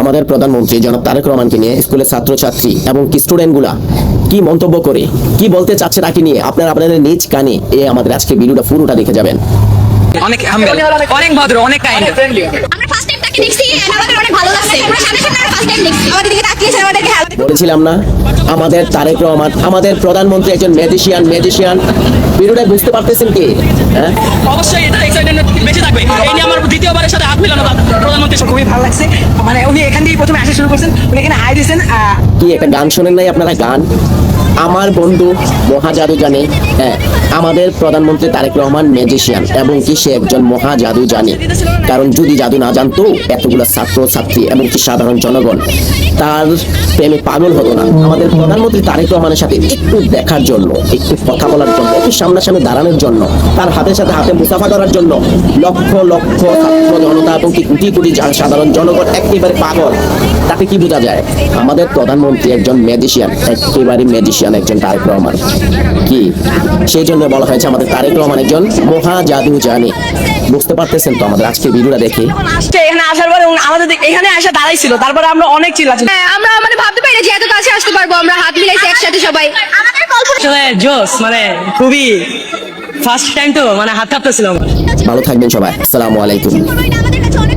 আমাদের প্রধানমন্ত্রী জনাব তারেক রহমানকে নিয়ে স্কুলের ছাত্রছাত্রী এবং কি স্টুডেন্টগুলা কি মন্তব্য করে কি বলতে চাচ্ছে তাকে নিয়ে আপনারা আপনাদের নিজ কানে আমাদের আজকে ভিডিওটা পুরোটা দেখে যাবেন। অনেক হাম্বল, অনেক ভদ্র, অনেক কাইন্ড। আমরা ফার্স্ট টাইম তাকে দেখছি এন্ড আমাদের অনেক ভালো লাগছে। আমরা সামনে সামনে ফার্স্ট টাইম দেখছি। আমাদের দিকে তাকিয়েছে, আমাদেরকে হেল্প বলেছিলাম না আমাদের তারেক রহমান আমাদের প্রধানমন্ত্রী একজন ম্যাজিশিয়ান। ভিডিওটা বুঝতে পারতেছেন কি? হ্যাঁ, অবশ্যই এটা এক্সাইটমেন্ট বেশি থাকবে। এই নিয়ে আমার দ্বিতীয়বারের সাথে হাত মিলানো প্রধানমন্ত্রী খুবই ভালো লাগছে। মানে উনি এখান থেকে প্রথমে আসা শুরু করছেন, উনি এখানে হাই দিয়েছেন। কি একটা গান শোনেন নাই আপনারা? গান আমার বন্ধু মহাজাদু জানে। হ্যাঁ, আমাদের প্রধানমন্ত্রী তারেক রহমান ম্যাজিশিয়ান এবং কি সে একজন মহাজাদু জানে। কারণ যদি জাদু না জানতো এতগুলো ছাত্র ছাত্রী এবং কি সাধারণ জনগণ তার প্রেমে পাগল হতো না। আমাদের প্রধানমন্ত্রী তারেক রহমানের সাথে একটু দেখার জন্য, একটু কথা বলার জন্য, একটু সামনাসামনি দাঁড়ানোর জন্য, তার হাতের সাথে হাতে মুসাফা করার জন্য লক্ষ লক্ষ ছাত্র জনতা এবং কি কোটি কোটি সাধারণ জনগণ একেবারে পাগল। তাতে কি বোঝা যায়? আমাদের প্রধানমন্ত্রী একজন ম্যাজিশিয়ান, একেবারে ম্যাজিশিয়ান একজন তারেক রহমান। কি সেই জন্য বলা হয়েছে আমাদের তারেক রহমান একজন মহাজাদু জানে। বুঝতে পারতেছেন তো আমাদের আজকে ভিডিওটা দেখে? এখানে আসার পরে আমাদের এখানে এসে দাঁড়াইছিল, তারপরে আমরা অনেক চিল্লাচ্ছি। আমরা মানে ভাবতে পারি যে এত কাছে আসতে পারবো। আমরা হাত মিলাইছি একসাথে সবাই। আমাদের কল্পনা আসলে জোস, মানে খুবই ফার্স্ট টাইম তো, মানে হাত কাঁপতেছিল আমার। ভালো থাকবেন সবাই। আসসালামু আলাইকুম। সময়টা আমাদের কাছে অনেক